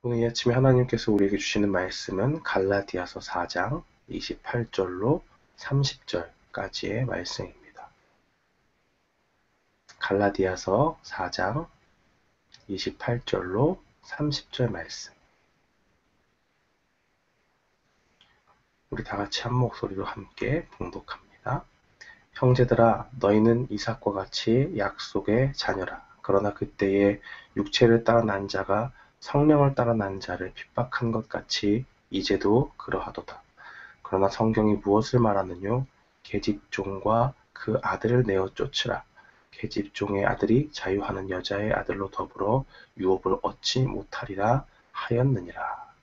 오늘 이 아침에 하나님께서 우리에게 주시는 말씀은 갈라디아서 4장 28절로 30절까지의 말씀입니다. 갈라디아서 4장 28절로 30절 말씀. 우리 다 같이 한 목소리로 함께 봉독합니다. 형제들아, 너희는 이삭과 같이 약속의 자녀라. 그러나 그때에 육체를 따라 난 자가 성령을 따라 난 자를 핍박한 것 같이 이제도 그러하도다. 그러나 성경이 무엇을 말하느뇨? 계집종과 그 아들을 내어 쫓으라. 계집종의 아들이 자유하는 여자의 아들로 더불어 유업을 얻지 못하리라 하였느니라.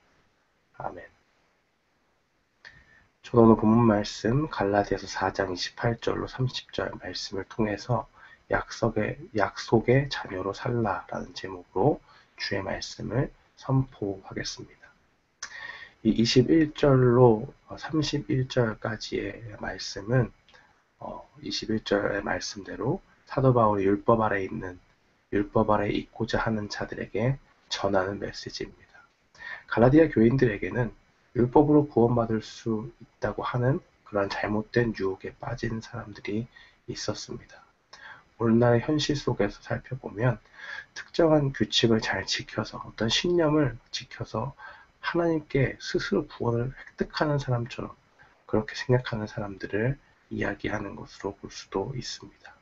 아멘. 저는 오늘 본문 말씀 갈라디아서 4장 28절로 30절 말씀을 통해서 약속의 자녀로 살라라는 제목으로 주의 말씀을 선포하겠습니다. 이 21절로 31절까지의 말씀은 21절의 말씀대로 사도 바울이 율법 아래 있고자 하는 자들에게 전하는 메시지입니다. 갈라디아 교인들에게는 율법으로 구원받을 수 있다고 하는 그런 잘못된 유혹에 빠진 사람들이 있었습니다. 오늘날의 현실 속에서 살펴보면 특정한 규칙을 잘 지켜서 어떤 신념을 지켜서 하나님께 스스로 구원을 획득하는 사람처럼 그렇게 생각하는 사람들을 이야기하는 것으로 볼 수도 있습니다.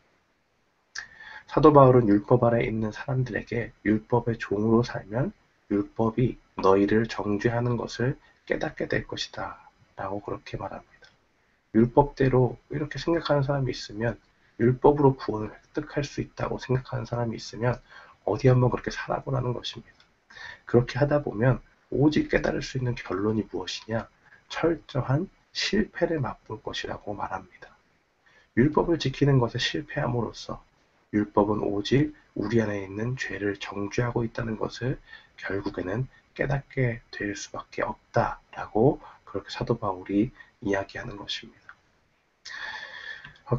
사도 바울은 율법 아래 있는 사람들에게 율법의 종으로 살면 율법이 너희를 정죄하는 것을 깨닫게 될 것이다 라고 그렇게 말합니다. 율법대로 이렇게 생각하는 사람이 있으면, 율법으로 구원을 획득할 수 있다고 생각하는 사람이 있으면 어디 한번 그렇게 살아보라는 것입니다. 그렇게 하다 보면 오직 깨달을 수 있는 결론이 무엇이냐? 철저한 실패를 맛볼 것이라고 말합니다. 율법을 지키는 것에 실패함으로써 율법은 오직 우리 안에 있는 죄를 정죄하고 있다는 것을 결국에는 깨닫게 될 수밖에 없다라고 그렇게 사도 바울이 이야기하는 것입니다.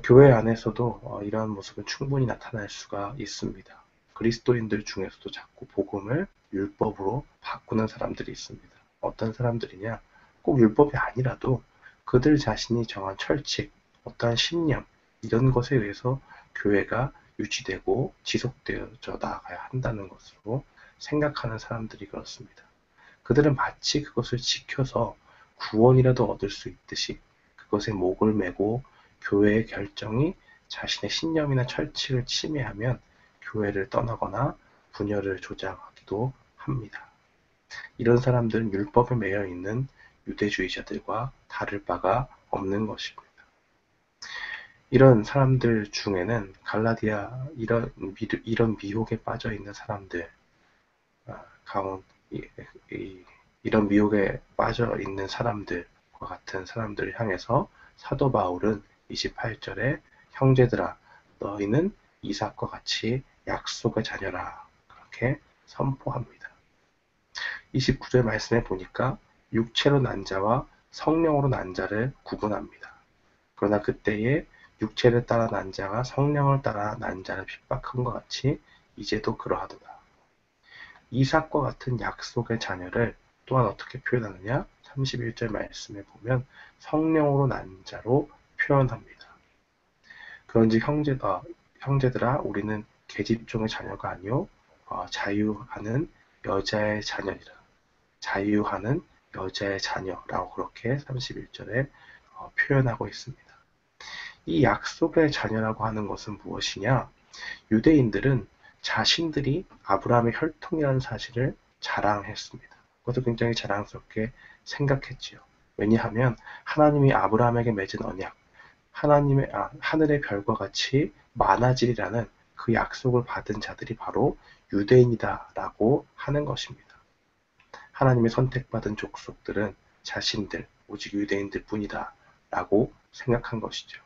교회 안에서도 이러한 모습은 충분히 나타날 수가 있습니다. 그리스도인들 중에서도 자꾸 복음을 율법으로 바꾸는 사람들이 있습니다. 어떤 사람들이냐? 꼭 율법이 아니라도 그들 자신이 정한 철칙, 어떠한 신념, 이런 것에 의해서 교회가 유지되고 지속되어져 나가야 한다는 것으로 생각하는 사람들이 그렇습니다. 그들은 마치 그것을 지켜서 구원이라도 얻을 수 있듯이 그것에 목을 매고 교회의 결정이 자신의 신념이나 철칙을 침해하면 교회를 떠나거나 분열을 조장하기도 합니다. 이런 사람들은 율법에 매여 있는 유대주의자들과 다를 바가 없는 것입니다. 이런 사람들 중에는 갈라디아 이런 미혹에 빠져 있는 사람들 이런 미혹에 빠져 있는 사람들과 같은 사람들을 향해서 사도 바울은 28절에 형제들아, 너희는 이삭과 같이 약속의 자녀라 그렇게 선포합니다. 29절 말씀에 보니까 육체로 난 자와 성령으로 난 자를 구분합니다. 그러나 그때에 육체를 따라 난 자가 성령을 따라 난 자를 핍박한 것 같이 이제도 그러하도다. 이삭과 같은 약속의 자녀를 또한 어떻게 표현하느냐? 31절 말씀에 보면 성령으로 난 자로 표현합니다. 그런즉 형제들아, 우리는 계집종의 자녀가 아니요 자유하는 여자의 자녀니라. 자유하는 여자의 자녀라고 그렇게 31절에 표현하고 있습니다. 이 약속의 자녀라고 하는 것은 무엇이냐? 유대인들은 자신들이 아브라함의 혈통이라는 사실을 자랑했습니다. 그것도 굉장히 자랑스럽게 생각했지요. 왜냐하면 하나님이 아브라함에게 맺은 언약, 하늘의 별과 같이 많아지리라는 그 약속을 받은 자들이 바로 유대인이다라고 하는 것입니다. 하나님의 선택받은 족속들은 자신들, 오직 유대인들 뿐이다 라고 생각한 것이죠.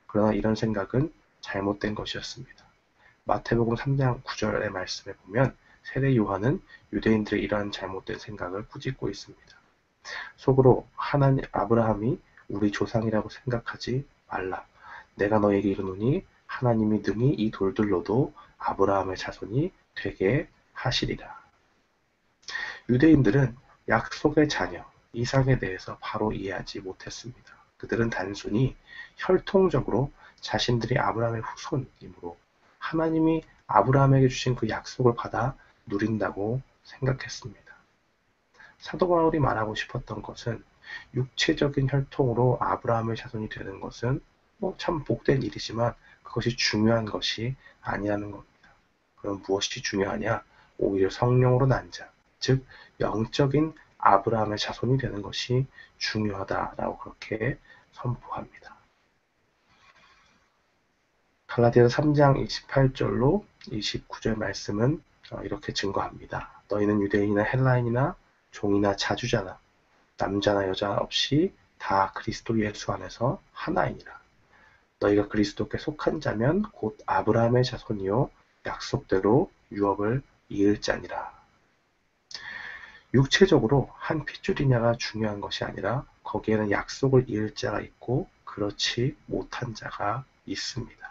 그러나 이런 생각은 잘못된 것이었습니다. 마태복음 3장 9절의 말씀에 보면 세례 요한은 유대인들의 이러한 잘못된 생각을 꾸짖고 있습니다. 속으로 아브라함이 우리 조상이라고 생각하지 말라. 내가 너에게 이르노니 하나님이 능히 이 돌들로도 아브라함의 자손이 되게 하시리라. 유대인들은 약속의 자녀, 이삭에 대해서 바로 이해하지 못했습니다. 그들은 단순히 혈통적으로 자신들이 아브라함의 후손이므로 하나님이 아브라함에게 주신 그 약속을 받아 누린다고 생각했습니다. 사도 바울이 말하고 싶었던 것은 육체적인 혈통으로 아브라함의 자손이 되는 것은 참 복된 일이지만 그것이 중요한 것이 아니라는 겁니다. 그럼 무엇이 중요하냐? 오히려 성령으로 난 자, 즉 영적인 아브라함의 자손이 되는 것이 중요하다라고 그렇게 선포합니다. 갈라디아서 3장 28절로 29절 말씀은 이렇게 증거합니다. 너희는 유대인이나 헬라인이나 종이나 자주자나 남자나 여자 없이 다 그리스도 예수 안에서 하나이니라. 너희가 그리스도께 속한 자면 곧 아브라함의 자손이요 약속대로 유업을 이을 자니라. 육체적으로 한 핏줄이냐가 중요한 것이 아니라 거기에는 약속을 이을 자가 있고 그렇지 못한 자가 있습니다.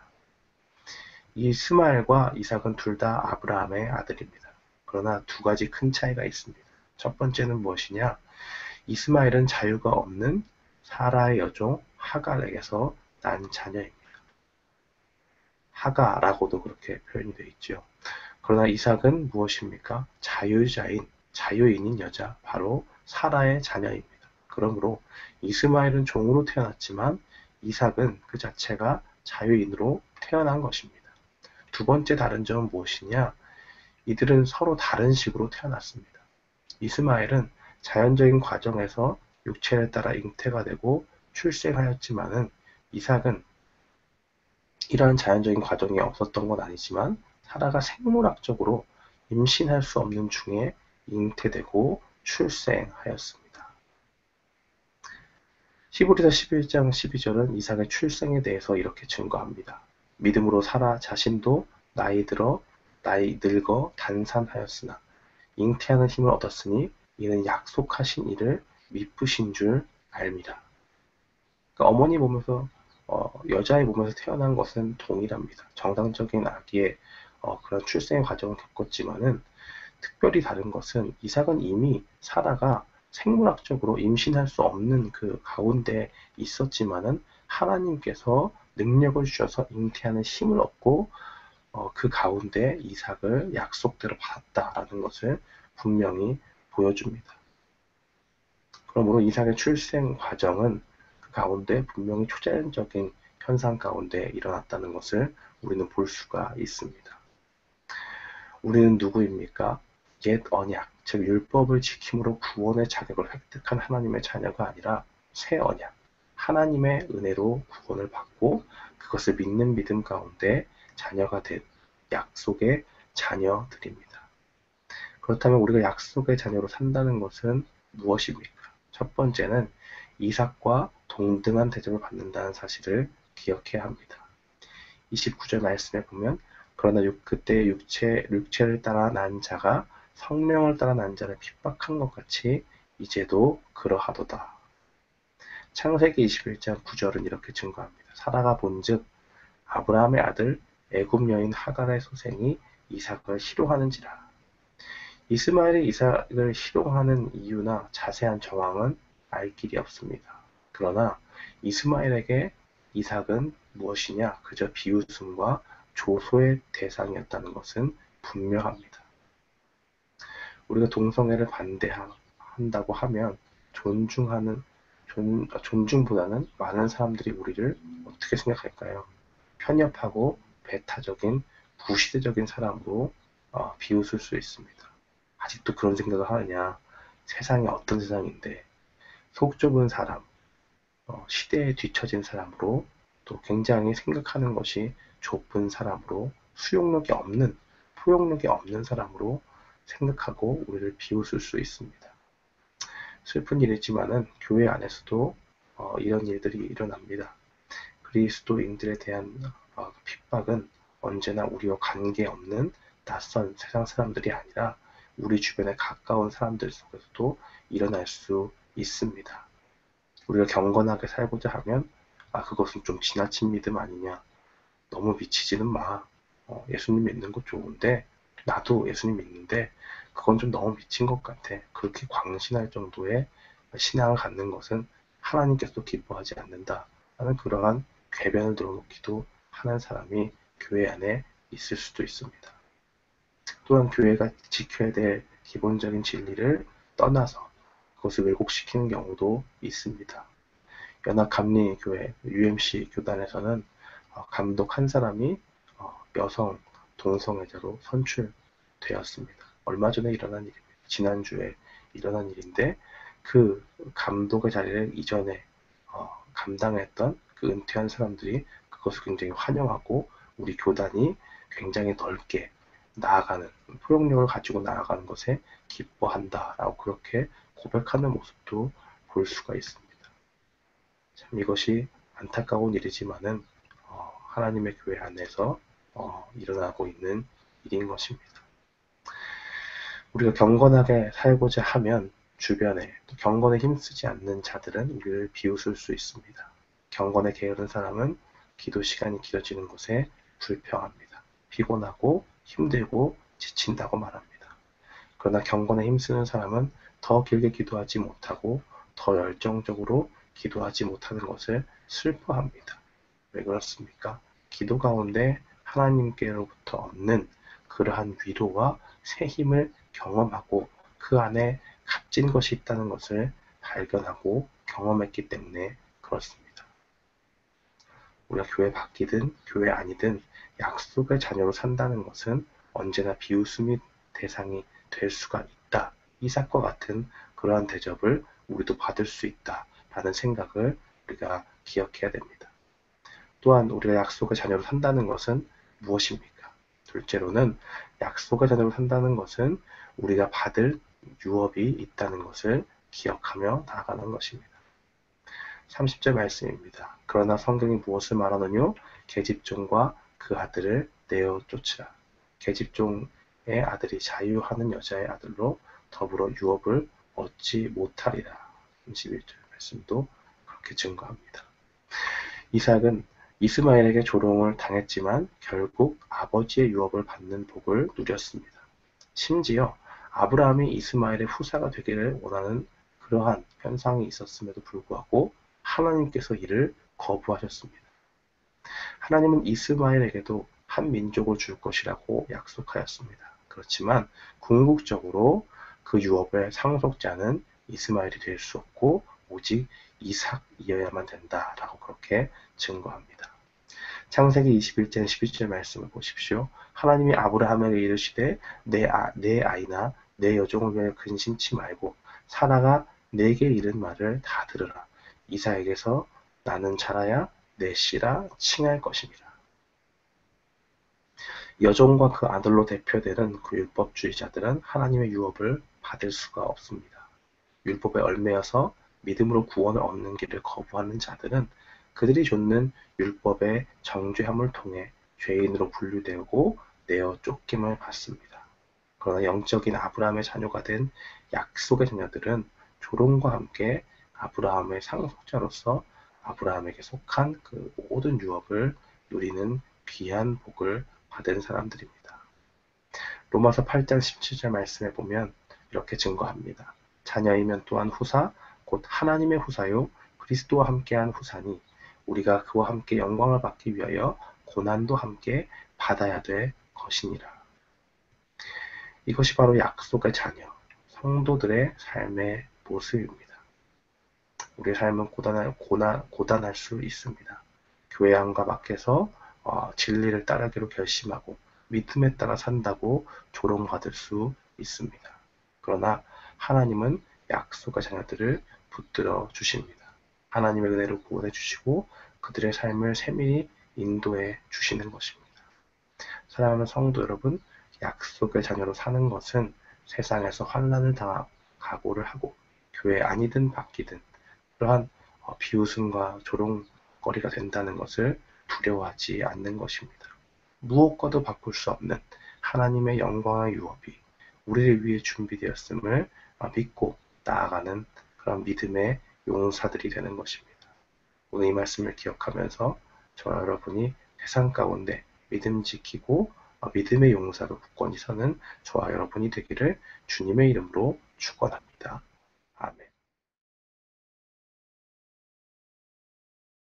이스마엘과 이삭은 둘 다 아브라함의 아들입니다. 그러나 두 가지 큰 차이가 있습니다. 첫 번째는 무엇이냐? 이스마엘은 자유가 없는 사라의 여종 하갈에게서 난 자녀입니다. 하가라고도 그렇게 표현이 되어 있죠. 그러나 이삭은 무엇입니까? 자유인인 여자, 바로 사라의 자녀입니다. 그러므로 이스마엘은 종으로 태어났지만 이삭은 그 자체가 자유인으로 태어난 것입니다. 두 번째 다른 점은 무엇이냐? 이들은 서로 다른 식으로 태어났습니다. 이스마엘은 자연적인 과정에서 육체에 따라 잉태가 되고 출생하였지만은 이삭은 이러한 자연적인 과정이 없었던 건 아니지만 사라가 생물학적으로 임신할 수 없는 중에 잉태되고 출생하였습니다. 히브리서 11장 12절은 이삭의 출생에 대해서 이렇게 증거합니다. 믿음으로 사라 자신도 나이 늙어 단산하였으나 잉태하는 힘을 얻었으니 이는 약속하신 이를 미쁘신 줄 알미라. 그러니까 어머니 몸에서 여자의 몸에서 태어난 것은 동일합니다. 정상적인 아기의 그런 출생의 과정을 겪었지만은 특별히 다른 것은 이삭은 이미 사라가 생물학적으로 임신할 수 없는 그 가운데 있었지만은 하나님께서 능력을 주셔서 잉태하는 힘을 얻고 그 가운데 이삭을 약속대로 받았다라는 것을 분명히 보여줍니다. 그러므로 이삭의 출생 과정은 그 가운데 분명히 초자연적인 현상 가운데 일어났다는 것을 우리는 볼 수가 있습니다. 우리는 누구입니까? 옛 언약, 즉 율법을 지킴으로 구원의 자격을 획득한 하나님의 자녀가 아니라 새 언약, 하나님의 은혜로 구원을 받고 그것을 믿는 믿음 가운데 자녀가 된 약속의 자녀들입니다. 그렇다면 우리가 약속의 자녀로 산다는 것은 무엇입니까? 첫 번째는 이삭과 동등한 대접을 받는다는 사실을 기억해야 합니다. 29절 말씀에 보면 그러나 그때 육체를 따라 난 자가 성령을 따라 난 자를 핍박한 것 같이 이제도 그러하도다. 창세기 21장 9절은 이렇게 증거합니다. 사라가 본즉 아브라함의 아들 애굽 여인 하갈의 소생이 이삭을 희롱하는지라. 이스마엘이 이삭을 희롱하는 이유나 자세한 정황은 알 길이 없습니다. 그러나 이스마엘에게 이삭은 무엇이냐? 그저 비웃음과 조소의 대상이었다는 것은 분명합니다. 우리가 동성애를 반대한다고 하면 존중보다는 많은 사람들이 우리를 어떻게 생각할까요? 편협하고 배타적인 구시대적인 사람으로 비웃을 수 있습니다. 아직도 그런 생각을 하느냐? 세상이 어떤 세상인데 속 좁은 사람, 시대에 뒤처진 사람으로 또 굉장히 생각하는 것이 좁은 사람으로 포용력이 없는 사람으로 생각하고 우리를 비웃을 수 있습니다. 슬픈 일이지만은 교회 안에서도 이런 일들이 일어납니다. 그리스도인들에 대한 핍박은 언제나 우리와 관계없는 낯선 세상 사람들이 아니라 우리 주변에 가까운 사람들 속에서도 일어날 수 있습니다. 우리가 경건하게 살고자 하면 그것은 좀 지나친 믿음 아니냐. 너무 미치지는 마. 예수님 믿는 거 좋은데 나도 예수님 믿는데 그건 좀 너무 미친 것 같아. 그렇게 광신할 정도의 신앙을 갖는 것은 하나님께서도 기뻐하지 않는다. 라는 그러한 궤변을 들어놓기도 하는 사람이 교회 안에 있을 수도 있습니다. 또한 교회가 지켜야 될 기본적인 진리를 떠나서 그것을 왜곡시키는 경우도 있습니다. 연합감리교회 UMC 교단에서는 감독 한 사람이 여성 동성애자로 선출되었습니다. 얼마 전에 일어난 일입니다. 지난주에 일어난 일인데 그 감독의 자리를 이전에 감당했던 그 은퇴한 사람들이 그것을 굉장히 환영하고 우리 교단이 굉장히 넓게 나아가는 포용력을 가지고 나아가는 것에 기뻐한다라고 그렇게 고백하는 모습도 볼 수가 있습니다. 참 이것이 안타까운 일이지만은 하나님의 교회 안에서 일어나고 있는 일인 것입니다. 우리가 경건하게 살고자 하면 주변에 또 경건에 힘쓰지 않는 자들은 우리를 비웃을 수 있습니다. 경건에 게으른 사람은 기도 시간이 길어지는 것에 불평합니다. 피곤하고 힘들고 지친다고 말합니다. 그러나 경건에 힘쓰는 사람은 더 길게 기도하지 못하고 더 열정적으로 기도하지 못하는 것을 슬퍼합니다. 왜 그렇습니까? 기도 가운데 하나님께로부터 얻는 그러한 위로와 새 힘을 경험하고 그 안에 값진 것이 있다는 것을 발견하고 경험했기 때문에 그렇습니다. 우리가 교회 밖이든 교회 아니든 약속의 자녀로 산다는 것은 언제나 비웃음의 대상이 될 수가 있다. 이삭과 같은 그러한 대접을 우리도 받을 수 있다라는 생각을 우리가 기억해야 됩니다. 또한 우리가 약속의 자녀로 산다는 것은 무엇입니까? 둘째로는 약속의 자녀로 산다는 것은 우리가 받을 유업이 있다는 것을 기억하며 나아가는 것입니다. 30절 말씀입니다. 그러나 성경이 무엇을 말하느뇨? 계집종과 그 아들을 내어 쫓으라. 계집종의 아들이 자유하는 여자의 아들로 더불어 유업을 얻지 못하리라. 31절 말씀도 그렇게 증거합니다. 이삭은 이스마엘에게 조롱을 당했지만 결국 아버지의 유업을 받는 복을 누렸습니다. 심지어 아브라함이 이스마엘의 후사가 되기를 원하는 그러한 현상이 있었음에도 불구하고 하나님께서 이를 거부하셨습니다. 하나님은 이스마엘에게도 한 민족을 줄 것이라고 약속하였습니다. 그렇지만 궁극적으로 그 유업의 상속자는 이스마엘이 될 수 없고 오직 이삭이어야만 된다라고 그렇게 증거합니다. 창세기 21장 11절 말씀을 보십시오. 하나님이 아브라함에게 이르시되 내 아이나 내 여종을 위하여 근심치 말고 사라가 내게 이른 말을 다 들으라. 이삭에게서 나는 자라야 내 씨라 칭할 것이니라. 여종과 그 아들로 대표되는 그 율법주의자들은 하나님의 유업을 받을 수가 없습니다. 율법에 얽매여서 믿음으로 구원을 얻는 길을 거부하는 자들은 그들이 좇는 율법의 정죄함을 통해 죄인으로 분류되고 내어 쫓김을 받습니다. 그러나 영적인 아브라함의 자녀가 된 약속의 자녀들은 조롱과 함께 아브라함의 상속자로서 아브라함에게 속한 그 모든 유업을 누리는 귀한 복을 받은 사람들입니다. 로마서 8장 17절 말씀에 보면 이렇게 증거합니다. 자녀이면 또한 후사 곧 하나님의 후사요 그리스도와 함께한 후사니 우리가 그와 함께 영광을 받기 위하여 고난도 함께 받아야 될 것이니라. 이것이 바로 약속의 자녀, 성도들의 삶의 모습입니다. 우리의 삶은 고단할 수 있습니다. 교회 안과 밖에서 진리를 따르기로 결심하고 믿음에 따라 산다고 조롱받을 수 있습니다. 그러나 하나님은 약속의 자녀들을 붙들어 주십니다. 하나님의 은혜로 구원해 주시고 그들의 삶을 세밀히 인도해 주시는 것입니다. 사랑하는 성도 여러분, 약속의 자녀로 사는 것은 세상에서 환난을 당할 각오를 하고 교회 아니든 밖이든 그러한 비웃음과 조롱거리가 된다는 것을 두려워하지 않는 것입니다. 무엇과도 바꿀 수 없는 하나님의 영광의 유업이 우리를 위해 준비되었음을 믿고 나아가는 그런 믿음의 용사들이 되는 것입니다. 오늘 이 말씀을 기억하면서 저와 여러분이 세상 가운데 믿음 지키고 믿음의 용사로 굳건히 서는 저와 여러분이 되기를 주님의 이름으로 축원합니다.